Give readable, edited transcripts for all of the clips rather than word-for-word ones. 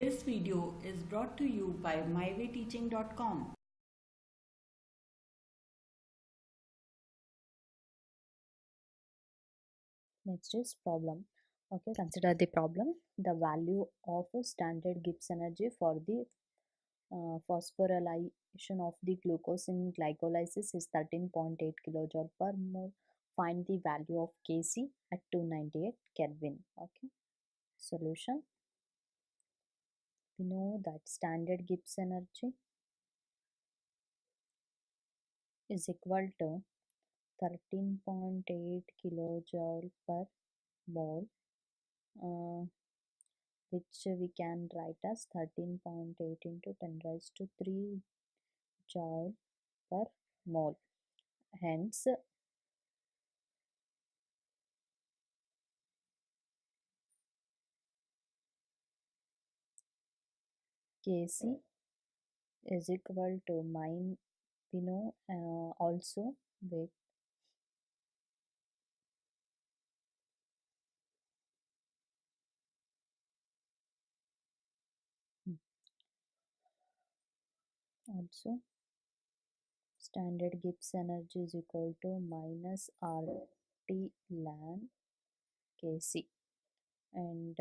This video is brought to you by mywayteaching.com. Next is problem. Okay, consider the problem. The value of a standard Gibbs energy for the phosphorylation of the glucose in glycolysis is 13.8 kilojoule per mole. Find the value of Kc at 298 Kelvin. Okay, solution. We know that standard Gibbs energy is equal to 13.8 kilojoule per mole, which we can write as 13.8 into 10 raised to 3 joule per mole. Hence, Kc is equal to we know also wait also standard Gibbs energy is equal to minus RT ln Kc, and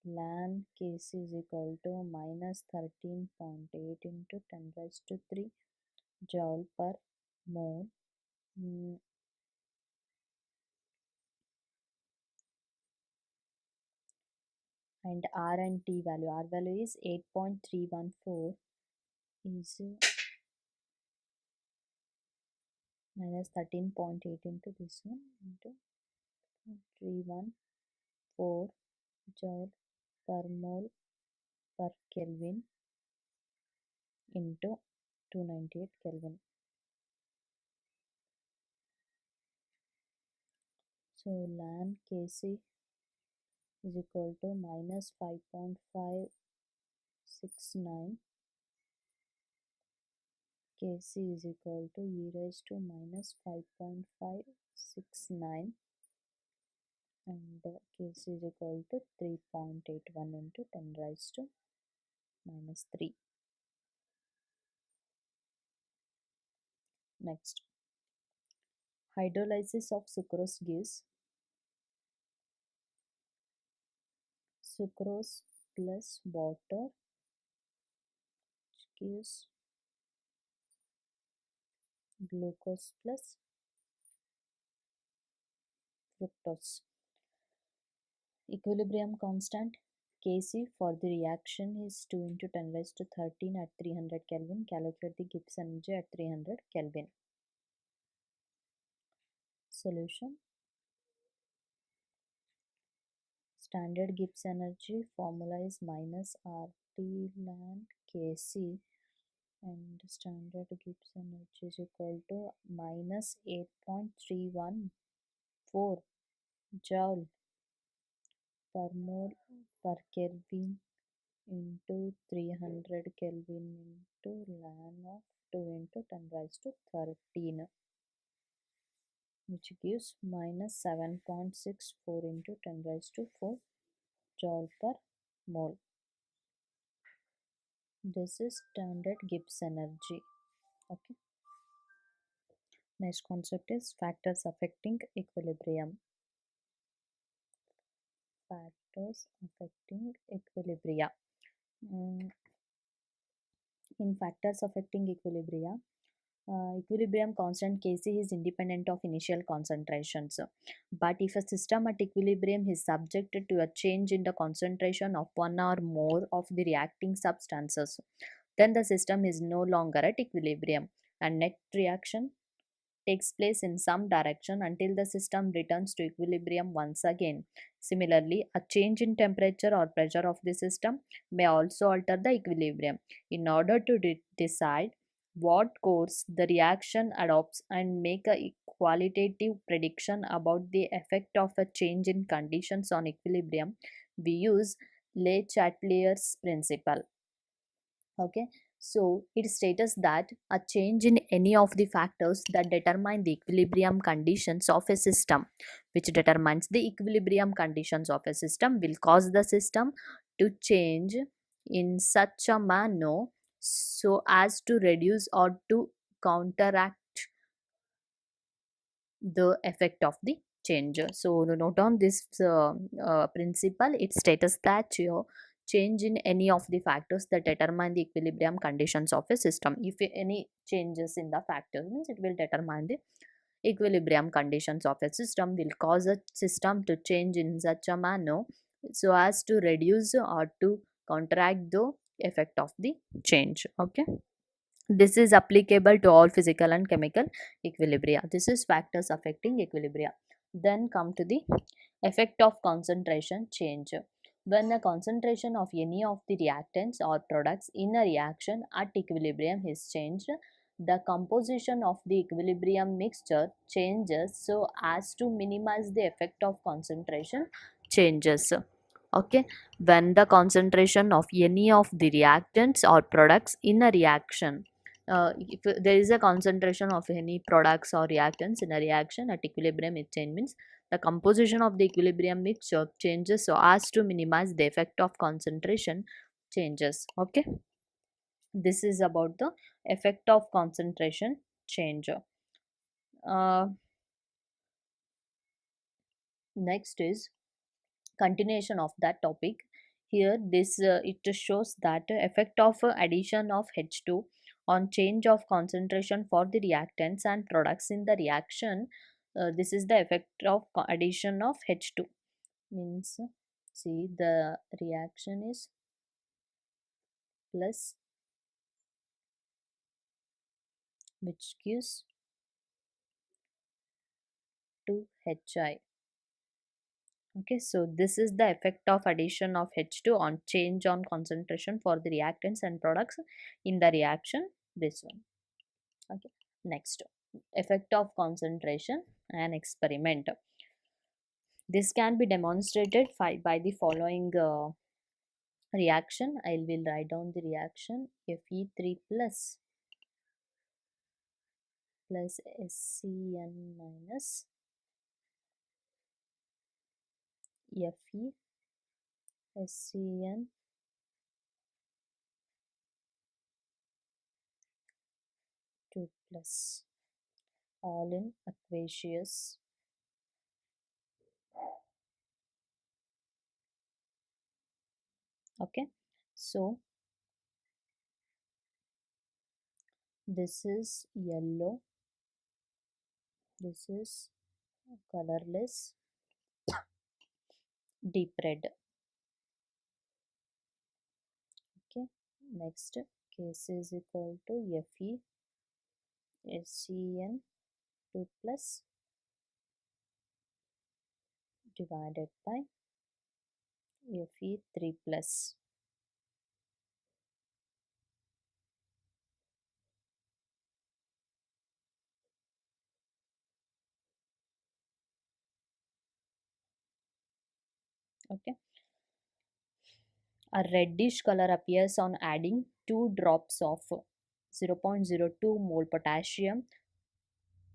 ln Kc is equal to minus 13.8 into 10 raised to 3 joule per mole. And R and T value, R value is 8.314 is minus 13.8 into this one into 314 joule per mole per Kelvin into 298 Kelvin. So ln Kc is equal to minus 5.569. Kc is equal to e raised to minus 5.569, and Kc is equal to 3.81 into 10 raised to minus 3. Next, hydrolysis of sucrose gives sucrose plus water, which gives glucose plus fructose. Equilibrium constant Kc for the reaction is 2 into 10 raised to 13 at 300 Kelvin. Calculate the Gibbs energy at 300 Kelvin. Solution. Standard Gibbs energy formula is minus RT ln Kc, and standard Gibbs energy is equal to minus 8.314 joule per mole per Kelvin into 300 Kelvin into ln of 2 into 10 raised to 13, which gives minus 7.64 into 10 raised to 4 joule per mole. This is standard Gibbs energy. Okay. Next concept is factors affecting equilibrium. Factors affecting equilibria. In factors affecting equilibria, equilibrium constant Kc is independent of initial concentrations. But if a system at equilibrium is subjected to a change in the concentration of one or more of the reacting substances, then the system is no longer at equilibrium, and net reaction takes place in some direction until the system returns to equilibrium once again. Similarly, a change in temperature or pressure of the system may also alter the equilibrium. In order to decide what course the reaction adopts and make a qualitative prediction about the effect of a change in conditions on equilibrium, we use Le Chatelier's principle. Okay, so it states that a change in any of the factors that determine the equilibrium conditions of a system, which determines the equilibrium conditions of a system, will cause the system to change in such a manner so as to reduce or to counteract the effect of the change. So note on this principle. It states that your change in any of the factors that determine the equilibrium conditions of a system. If any changes in the factors means it will determine the equilibrium conditions of a system, will cause a system to change in such a manner so as to reduce or to counteract the effect of the change. Okay, this is applicable to all physical and chemical equilibria. This is factors affecting equilibria. Then come to the effect of concentration change. When the concentration of any of the reactants or products in a reaction at equilibrium is changed, the composition of the equilibrium mixture changes so as to minimize the effect of concentration changes. Okay, when the concentration of any of the reactants or products in a reaction, if there is a concentration of any products or reactants in a reaction at equilibrium, it change means the composition of the equilibrium mixture changes so as to minimize the effect of concentration changes. Okay, this is about the effect of concentration change. Next is continuation of that topic. Here this it shows that effect of addition of H2 on change of concentration for the reactants and products in the reaction. This is the effect of addition of H2 means, see, the reaction is plus, which gives 2Hi. Okay, so this is the effect of addition of H2 on change on concentration for the reactants and products in the reaction, this one. Okay, next, effect of concentration and experiment. This can be demonstrated by the following reaction. I will write down the reaction: Fe3 plus SCN minus Fe SCN 2 plus, all in aqueous. Okay, so this is yellow, this is colorless, deep red. Okay, next, case is equal to Fe SCN 2 plus divided by Fe3 plus. Okay, a reddish color appears on adding 2 drops of 0.02 mole potassium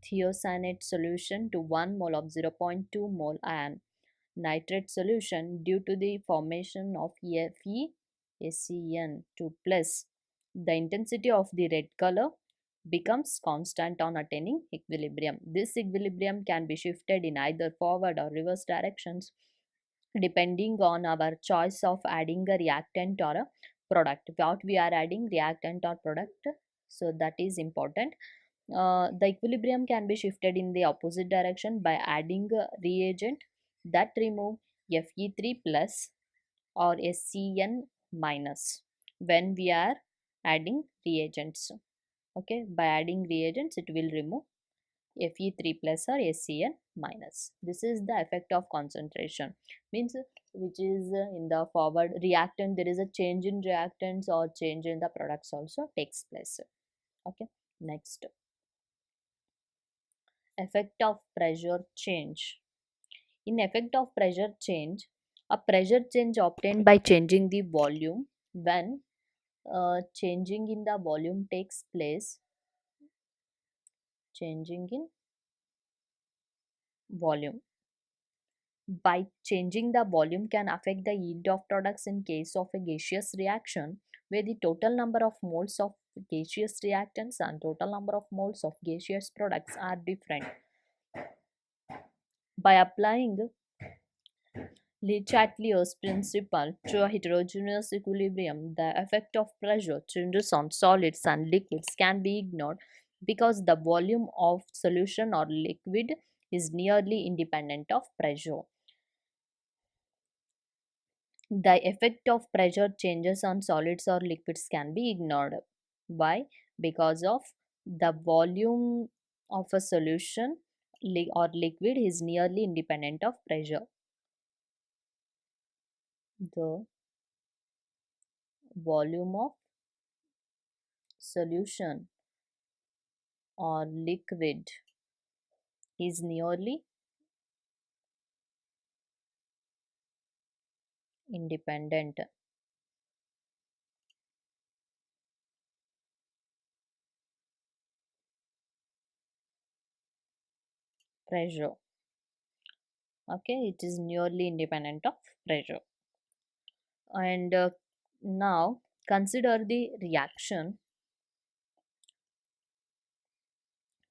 thiocyanate solution to 1 mole of 0.2 mole iron nitrate solution due to the formation of FeSCN2 plus. The intensity of the red color becomes constant on attaining equilibrium. This equilibrium can be shifted in either forward or reverse directions depending on our choice of adding a reactant or a product. What we are adding, reactant or product, so that is important. The equilibrium can be shifted in the opposite direction by adding a reagent that remove Fe3 plus or SCN minus when we are adding reagents. Okay, by adding reagents it will remove Fe3 plus or SCN minus. This is the effect of concentration means, which is in the forward reactant, there is a change in reactants or change in the products also takes place. Okay, next, effect of pressure change. In effect of pressure change, a pressure change obtained by changing the volume. When changing in the volume takes place, changing in volume, By changing the volume can affect the yield of products in case of a gaseous reaction where the total number of moles of gaseous reactants and total number of moles of gaseous products are different. By applying Le Chatelier's principle to a heterogeneous equilibrium, the effect of pressure changes on solids and liquids can be ignored because the volume of solution or liquid is nearly independent of pressure. The effect of pressure changes on solids or liquids can be ignored. Why? Because of the volume of a solution or liquid is nearly independent of pressure. The volume of solution or liquid is nearly independent pressure. Okay, it is nearly independent of pressure. And now consider the reaction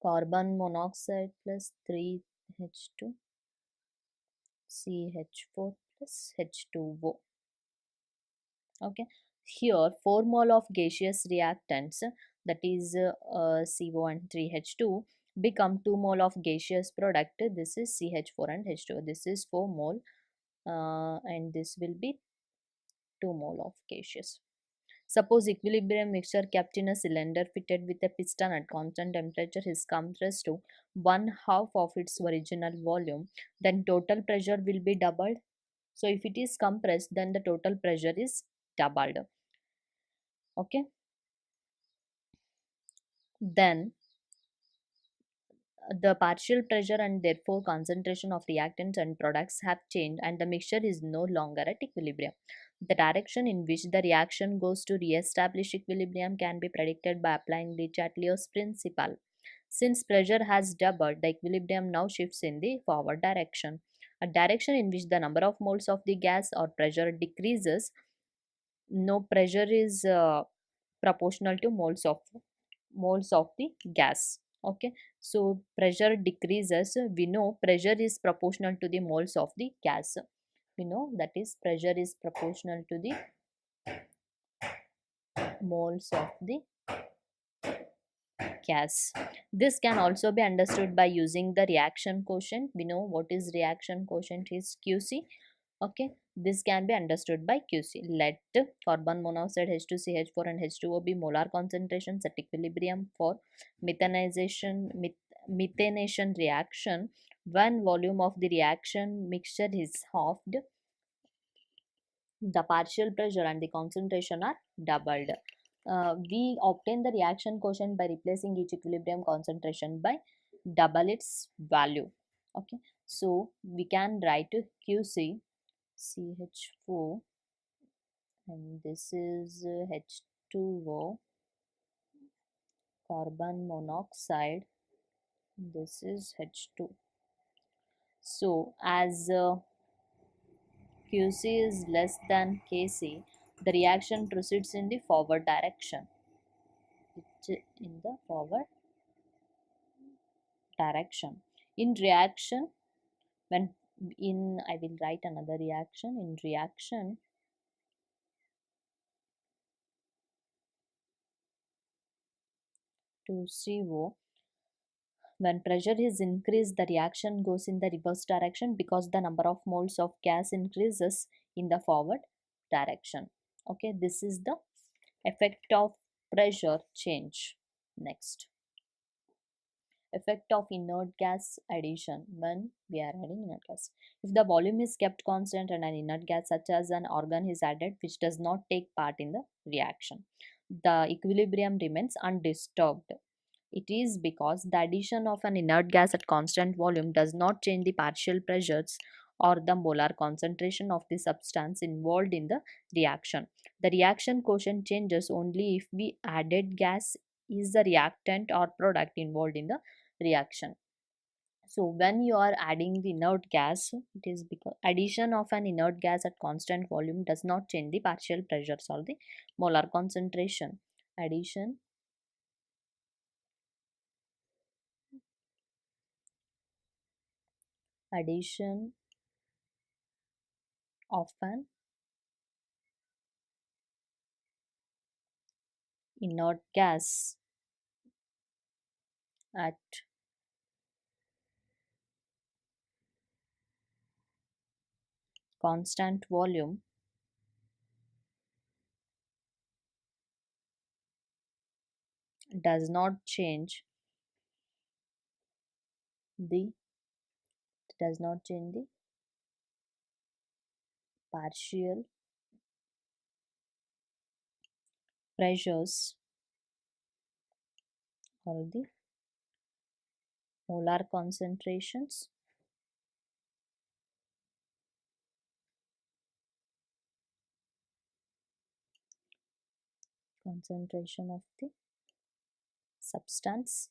carbon monoxide plus 3H2 CH4 plus H2O. Okay, here 4 mole of gaseous reactants, that is CO and 3H2, become 2 mole of gaseous product, this is CH4 and H2O. This is 4 mole and this will be 2 mole of gaseous. Suppose equilibrium mixture kept in a cylinder fitted with a piston at constant temperature is compressed to 1/2 of its original volume, then total pressure will be doubled. So if it is compressed, then the total pressure is doubled. Okay, then the partial pressure and therefore concentration of reactants and products have changed and the mixture is no longer at equilibrium. The direction in which the reaction goes to re-establish equilibrium can be predicted by applying Le Chatelier's principle. Since pressure has doubled, the equilibrium now shifts in the forward direction, a direction in which the number of moles of the gas or pressure decreases. No, pressure is proportional to moles of the gas. Okay, so pressure decreases, we know pressure is proportional to the moles of the gas. We know that is pressure is proportional to the moles of the gas. This can also be understood by using the reaction quotient. We know what is reaction quotient is QC. Okay, this can be understood by QC. Let carbon monoxide H2CH4 and H2O be molar concentrations at equilibrium for methanization methanation reaction. When volume of the reaction mixture is halved, the partial pressure and the concentration are doubled. We obtain the reaction quotient by replacing each equilibrium concentration by double its value. Okay, so we can write QC CH4 and this is H2O, carbon monoxide, this is H2. So as QC is less than Kc, the reaction proceeds in the forward direction. In the forward direction. In reaction, when in I will write another reaction. In reaction, to CO, when pressure is increased, the reaction goes in the reverse direction because the number of moles of gas increases in the forward direction. Okay, this is the effect of pressure change. Next, effect of inert gas addition. When we are adding inert gas, if the volume is kept constant and an inert gas such as an argon is added which does not take part in the reaction, the equilibrium remains undisturbed. It is because the addition of an inert gas at constant volume does not change the partial pressures or the molar concentration of the substance involved in the reaction. The reaction quotient changes only if the added gas is the reactant or product involved in the reaction. So when you are adding the inert gas, it is because addition of an inert gas at constant volume does not change the partial pressures or the molar concentration. Addition of an inert gas at constant volume does not change the partial pressures or the molar concentrations concentration of the substance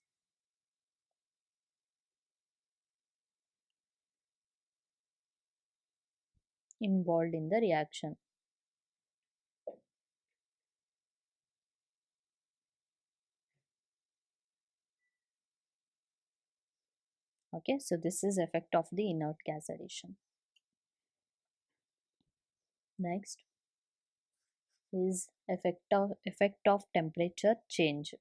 involved in the reaction. Okay, so this is effect of the inert gas addition. Next is effect of temperature change.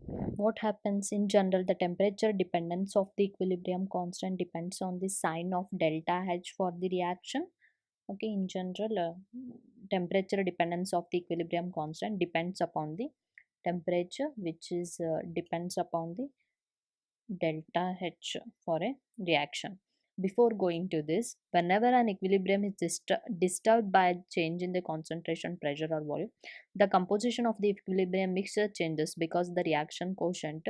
What happens in general? The temperature dependence of the equilibrium constant depends on the sign of delta H for the reaction. Okay, in general, temperature dependence of the equilibrium constant depends upon the temperature, which is depends upon the delta H for a reaction. Before going to this, whenever an equilibrium is disturbed by a change in the concentration, pressure or volume, the composition of the equilibrium mixture changes because the reaction quotient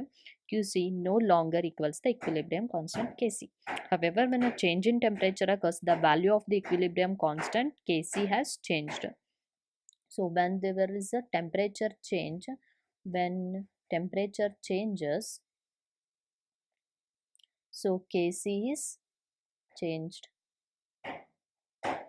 Qc no longer equals the equilibrium constant Kc. However, when a change in temperature occurs, the value of the equilibrium constant Kc has changed. So when there is a temperature change, when temperature changes, so Kc is changed.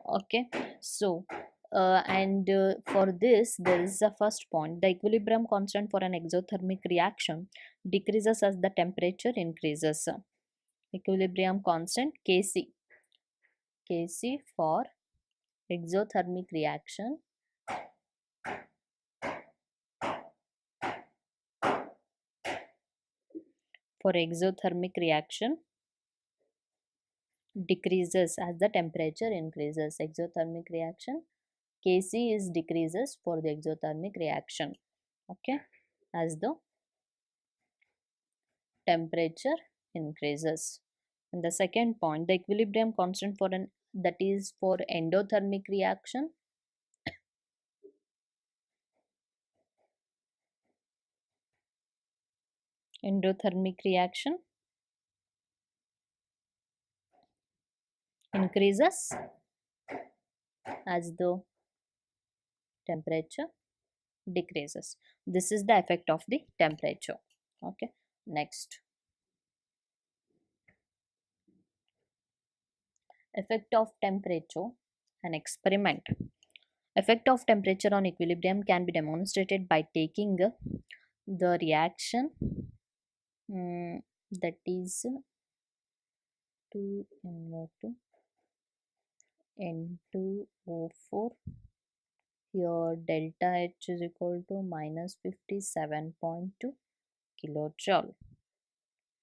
Okay, so for this there is a first point: the equilibrium constant for an exothermic reaction decreases as the temperature increases. Equilibrium constant Kc for exothermic reaction decreases as the temperature increases. Exothermic reaction Kc is decreases for the exothermic reaction, okay, as the temperature increases. And the second point, the equilibrium constant for an that is for endothermic reaction increases as the temperature decreases. This is the effect of the temperature. Okay, next, effect of temperature, an experiment. Effect of temperature on equilibrium can be demonstrated by taking the reaction that is 2 N2O4. Here delta H is equal to minus 57.2 kilojoule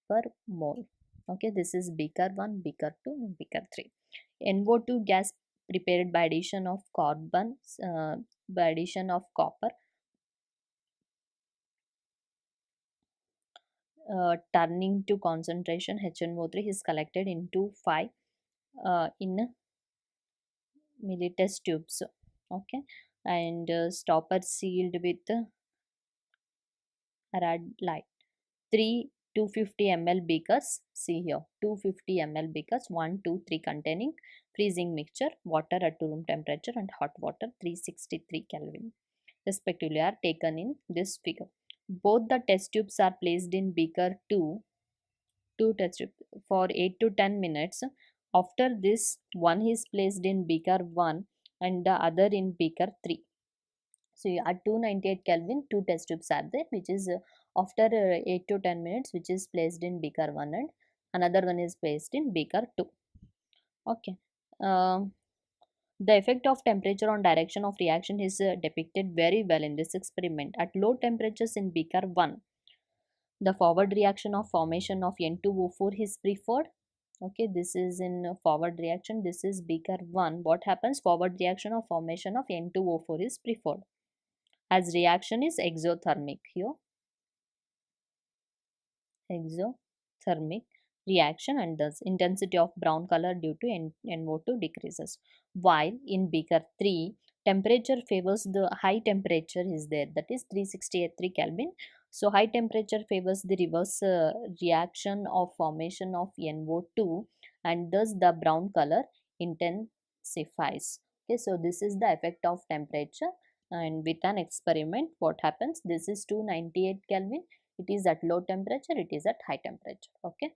per mole. Okay, this is beaker 1, beaker 2 and beaker 3. NO2 gas prepared by addition of carbon, by addition of copper, turning to concentration HNO3 is collected into 5 in millitest tubes. Okay, and stopper sealed with light. 3 250 ml beakers, see here, 250 ml beakers, 1 2 3 containing freezing mixture, water at room temperature and hot water 363 Kelvin respectively are taken in this figure. Both the test tubes are placed in beaker 2 test tube for 8 to 10 minutes. After this, one is placed in beaker 1 and the other in beaker 3. So at 298 Kelvin, two test tubes are there, which is after 8 to 10 minutes, which is placed in beaker 1 and another one is placed in beaker 2. Okay. Um the effect of temperature on direction of reaction is depicted very well in this experiment. At low temperatures in beaker 1, the forward reaction of formation of N2O4 is preferred. Okay, this is in forward reaction. This is beaker 1. What happens? Forward reaction of formation of N2O4 is preferred, as reaction is exothermic here. Exothermic reaction, and thus intensity of brown color due to NO2 decreases. While in beaker 3, temperature favors the high temperature is there, that is 363 Kelvin. So high temperature favors the reverse reaction of formation of NO2, and thus the brown color intensifies. Okay, so this is the effect of temperature, and with an experiment what happens, this is 298 Kelvin, it is at low temperature, it is at high temperature. Okay,